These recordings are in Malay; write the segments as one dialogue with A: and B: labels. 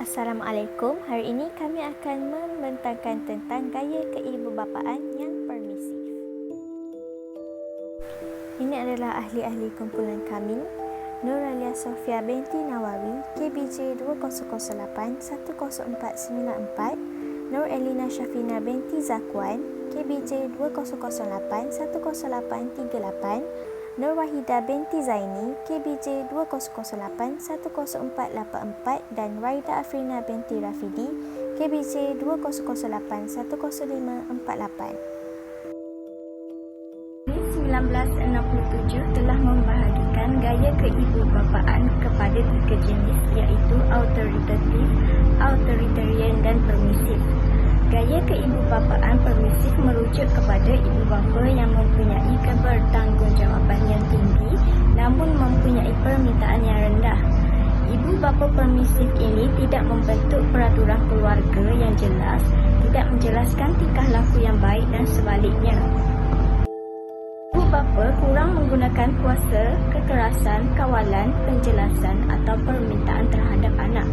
A: Assalamualaikum. Hari ini kami akan membentangkan tentang gaya keibubapaan yang permisif. Ini adalah ahli-ahli kumpulan kami. Nuralia Sofia binti Nawawi, KBJ 2008-10494. Nur Elina Syafina binti Zakwan, KBJ 2008-10838. Nur Wahida binti Zaini, KBJ 2008-10484 dan Raida Afrina binti Rafidi, KBJ 2008-10548. 1967 telah membahagikan gaya keibubapaan kepada 3 jenis, iaitu autoritatif, authoritarian dan permisif. Gaya keibubapaan permisif merujuk kepada ibu bapa yang mempunyai kebertanggungjawabban yang tinggi namun mempunyai permintaan yang rendah. Ibu bapa permisif ini tidak membentuk peraturan keluarga yang jelas, tidak menjelaskan tingkah laku yang baik dan sebaliknya. Ibu bapa kurang menggunakan kuasa, kekerasan, kawalan, penjelasan atau permintaan terhadap anak.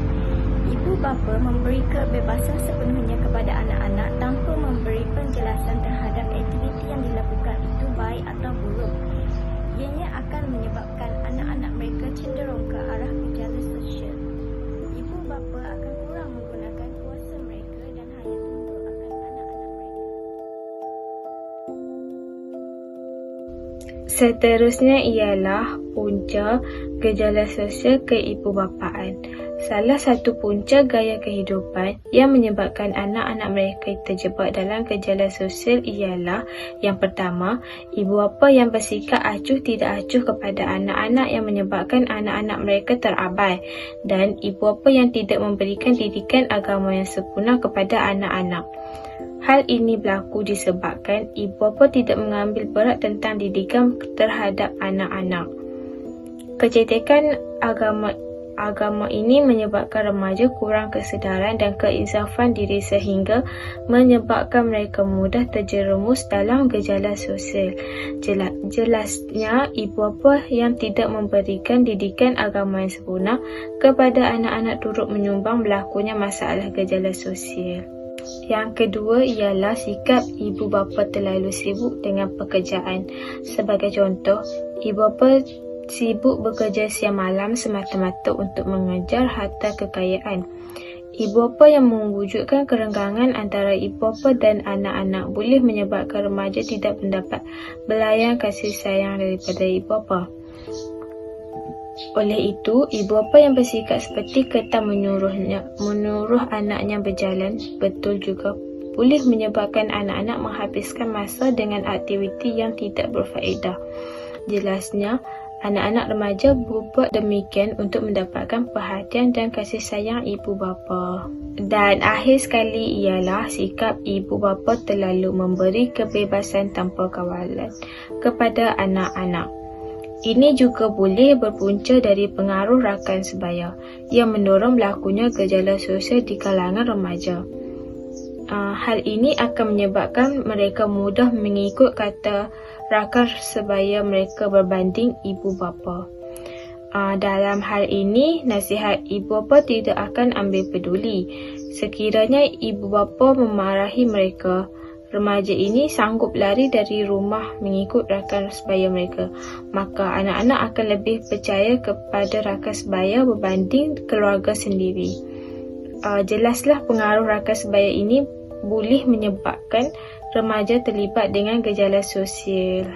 A: Ibu bapa memberi kebebasan sepenuhnya kepada anak-anak tanpa memberi penjelasan terhadap aktiviti yang dilakukan itu baik atau buruk. Ianya akan menyebabkan anak-anak mereka cenderung ke arah gejala sosial. Ibu bapa akan kurang menggunakan kuasa mereka dan hanya tunduk akan anak-anak mereka.
B: Seterusnya ialah punca gejala sosial keibubapaan. Salah satu punca gaya kehidupan yang menyebabkan anak-anak mereka terjebak dalam gejala sosial ialah yang pertama, ibu bapa yang bersikap acuh tidak acuh kepada anak-anak yang menyebabkan anak-anak mereka terabai, dan ibu bapa yang tidak memberikan didikan agama yang sempurna kepada anak-anak. Hal ini berlaku disebabkan ibu bapa tidak mengambil berat tentang didikan terhadap anak-anak. Kecantikan agama ini menyebabkan remaja kurang kesedaran dan keinsafan diri sehingga menyebabkan mereka mudah terjerumus dalam gejala sosial. Jelasnya, ibu bapa yang tidak memberikan didikan agama yang sempurna kepada anak-anak turut menyumbang berlakunya masalah gejala sosial. Yang kedua ialah sikap ibu bapa terlalu sibuk dengan pekerjaan. Sebagai contoh, ibu bapa sibuk bekerja siang malam semata-mata untuk mengejar harta kekayaan. Ibu bapa yang mewujudkan kerenggangan antara ibu bapa dan anak-anak boleh menyebabkan remaja tidak mendapat belayan kasih sayang daripada ibu bapa. Oleh itu, ibu bapa yang bersikap seperti ketam menyuruh anaknya berjalan betul juga boleh menyebabkan anak-anak menghabiskan masa dengan aktiviti yang tidak berfaedah. Jelasnya, anak-anak remaja berbuat demikian untuk mendapatkan perhatian dan kasih sayang ibu bapa. Dan akhir sekali ialah sikap ibu bapa terlalu memberi kebebasan tanpa kawalan kepada anak-anak. Ini juga boleh berpunca dari pengaruh rakan sebaya yang mendorong berlakunya gejala sosial di kalangan remaja. Hal ini akan menyebabkan mereka mudah mengikut kata rakan sebaya mereka berbanding ibu bapa. Dalam hal ini, nasihat ibu bapa tidak akan ambil peduli. Sekiranya ibu bapa memarahi mereka, remaja ini sanggup lari dari rumah mengikut rakan sebaya mereka. Maka anak-anak akan lebih percaya kepada rakan sebaya berbanding keluarga sendiri. Jelaslah pengaruh rakan sebaya ini boleh menyebabkan remaja terlibat dengan gejala sosial.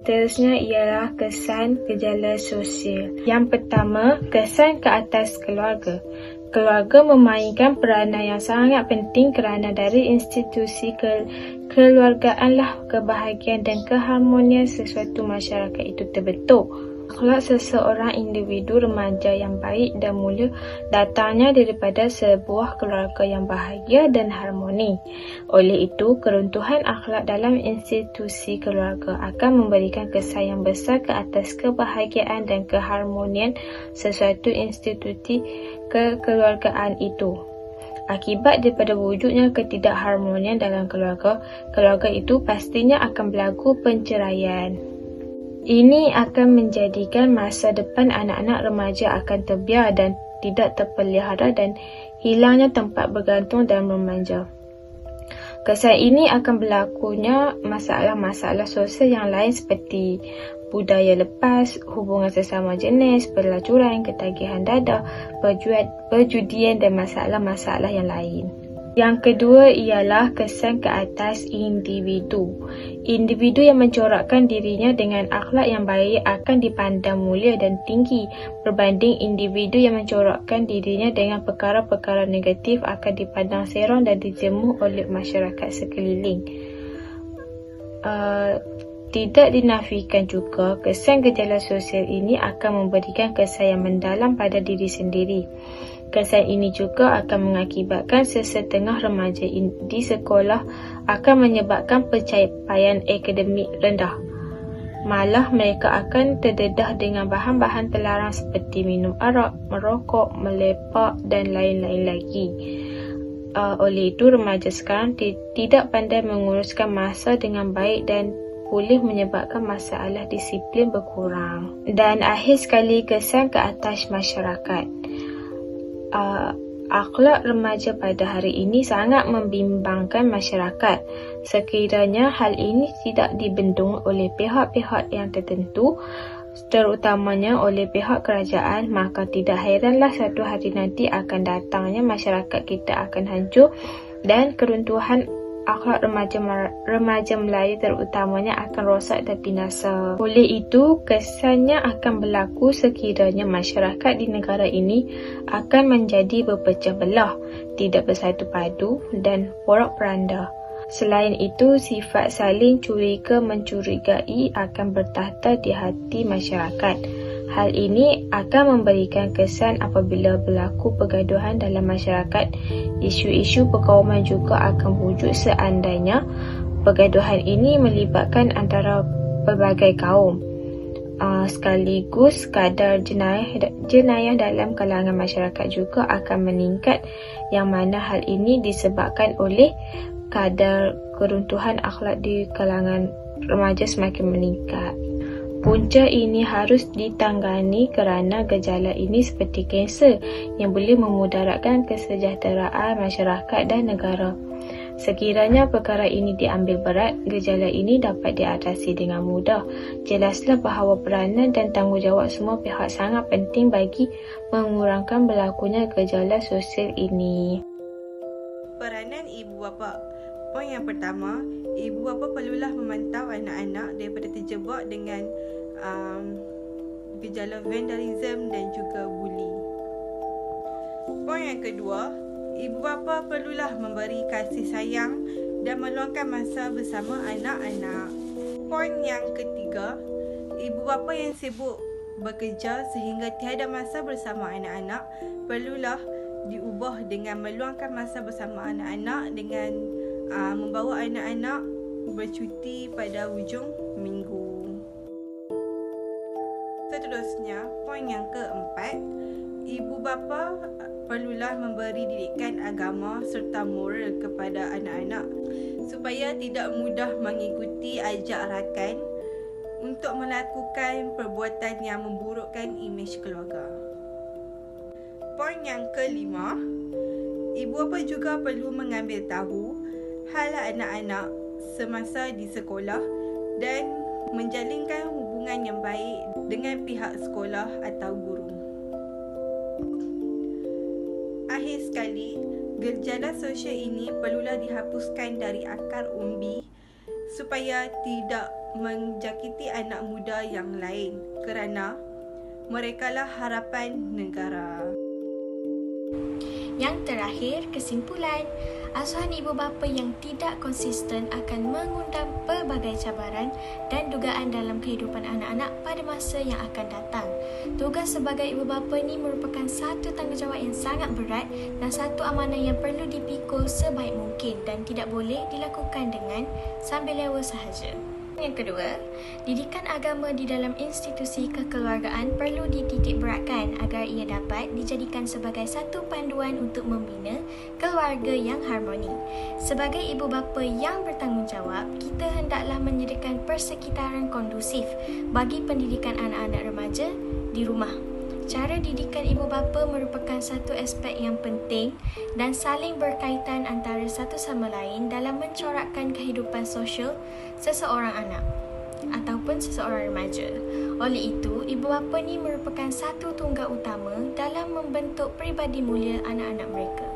B: Seterusnya ialah kesan gejala sosial. Yang pertama, kesan ke atas keluarga. Keluarga memainkan peranan yang sangat penting kerana dari institusi kekeluargaanlah kebahagiaan dan keharmonian sesuatu masyarakat itu terbentuk. Akhlak seseorang individu remaja yang baik dan mulia datangnya daripada sebuah keluarga yang bahagia dan harmoni. Oleh itu, keruntuhan akhlak dalam institusi keluarga akan memberikan kesan yang besar ke atas kebahagiaan dan keharmonian sesuatu institusi kekeluargaan itu. Akibat daripada wujudnya ketidakharmonian dalam keluarga itu pastinya akan berlaku penceraian. Ini akan menjadikan masa depan anak-anak remaja akan terbiar dan tidak terpelihara dan hilangnya tempat bergantung dan bermanja. Kesan ini akan berlakunya masalah-masalah sosial yang lain seperti budaya lepas, hubungan sesama jenis, pelacuran, ketagihan dadah, perjudian dan masalah-masalah yang lain. Yang kedua ialah kesan ke atas individu. Individu yang mencorakkan dirinya dengan akhlak yang baik akan dipandang mulia dan tinggi berbanding individu yang mencorakkan dirinya dengan perkara-perkara negatif akan dipandang serong dan dijemu oleh masyarakat sekeliling. Tidak dinafikan juga kesan gejala sosial ini akan memberikan kesan yang mendalam pada diri sendiri. Kesan ini juga akan mengakibatkan sesetengah remaja di sekolah akan menyebabkan pencapaian akademik rendah. Malah mereka akan terdedah dengan bahan-bahan terlarang seperti minum arak, merokok, melepak dan lain-lain lagi. Oleh itu, remaja sekarang tidak pandai menguruskan masa dengan baik dan boleh menyebabkan masalah disiplin berkurang. Dan akhir sekali, kesan ke atas masyarakat. Akhlak remaja pada hari ini sangat membimbangkan masyarakat. Sekiranya hal ini tidak dibendung oleh pihak-pihak yang tertentu, terutamanya oleh pihak kerajaan, maka tidak heranlah satu hari nanti akan datangnya masyarakat kita akan hancur dan keruntuhan akhlak remaja Melayu terutamanya akan rosak dan binasa. Oleh itu, kesannya akan berlaku sekiranya masyarakat di negara ini akan menjadi berpecah belah, tidak bersatu padu dan porak-poranda. Selain itu, sifat saling curiga-mencurigai akan bertahta di hati masyarakat. Hal ini akan memberikan kesan apabila berlaku pergaduhan dalam masyarakat. Isu-isu perkauman juga akan wujud seandainya pergaduhan ini melibatkan antara pelbagai kaum. Sekaligus kadar jenayah dalam kalangan masyarakat juga akan meningkat, yang mana hal ini disebabkan oleh kadar keruntuhan akhlak di kalangan remaja semakin meningkat. Punca ini harus ditangani kerana gejala ini seperti kanser yang boleh memudaratkan kesejahteraan masyarakat dan negara. Sekiranya perkara ini diambil berat, gejala ini dapat diatasi dengan mudah. Jelaslah bahawa peranan dan tanggungjawab semua pihak sangat penting bagi mengurangkan berlakunya gejala sosial ini.
C: Peranan ibu bapa. Poin yang pertama, ibu bapa perlulah memantau anak-anak daripada terjebak dengan gejala vandalism dan juga bully. Poin yang kedua, ibu bapa perlulah memberi kasih sayang dan meluangkan masa bersama anak-anak. Poin yang ketiga, ibu bapa yang sibuk bekerja sehingga tiada masa bersama anak-anak perlulah diubah dengan meluangkan masa bersama anak-anak dengan membawa anak-anak bercuti pada hujung minggu. Seterusnya, poin yang keempat, ibu bapa perlulah memberi didikan agama serta moral kepada anak-anak supaya tidak mudah mengikuti ajak rakan untuk melakukan perbuatan yang memburukkan imej keluarga. Poin yang kelima, ibu bapa juga perlu mengambil tahu hal anak-anak semasa di sekolah dan menjalinkan hubungan yang baik dengan pihak sekolah atau guru. Akhir sekali, gejala sosial ini perlulah dihapuskan dari akar umbi supaya tidak menjangkiti anak muda yang lain kerana merekalah harapan negara.
A: Yang terakhir, kesimpulan. Asuhan ibu bapa yang tidak konsisten akan mengundang pelbagai cabaran dan dugaan dalam kehidupan anak-anak pada masa yang akan datang. Tugas sebagai ibu bapa ini merupakan satu tanggungjawab yang sangat berat dan satu amanah yang perlu dipikul sebaik mungkin dan tidak boleh dilakukan dengan sambil lewa sahaja. Yang kedua, didikan agama di dalam institusi kekeluargaan perlu dititikberatkan agar ia dapat dijadikan sebagai satu panduan untuk membina keluarga yang harmoni. Sebagai ibu bapa yang bertanggungjawab, kita hendaklah menyediakan persekitaran kondusif bagi pendidikan anak-anak remaja di rumah. Cara didikan ibu bapa merupakan satu aspek yang penting dan saling berkaitan antara satu sama lain dalam mencorakkan kehidupan sosial seseorang anak ataupun seseorang remaja. Oleh itu, ibu bapa ni merupakan satu tonggak utama dalam membentuk peribadi mulia anak-anak mereka.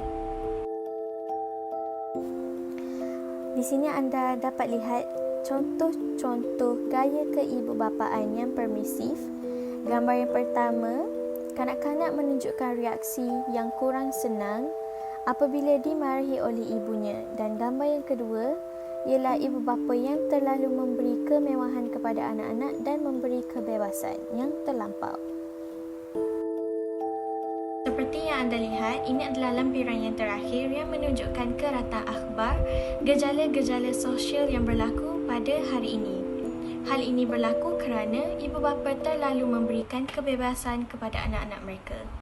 A: Di sini anda dapat lihat contoh-contoh gaya keibubapaan yang permisif. Gambar yang pertama, kanak-kanak menunjukkan reaksi yang kurang senang apabila dimarahi oleh ibunya, dan gambar yang kedua ialah ibu bapa yang terlalu memberi kemewahan kepada anak-anak dan memberi kebebasan yang terlampau. Seperti yang anda lihat, ini adalah lampiran yang terakhir yang menunjukkan kerata akhbar gejala-gejala sosial yang berlaku pada hari ini. Hal ini berlaku kerana ibu bapa terlalu memberikan kebebasan kepada anak-anak mereka.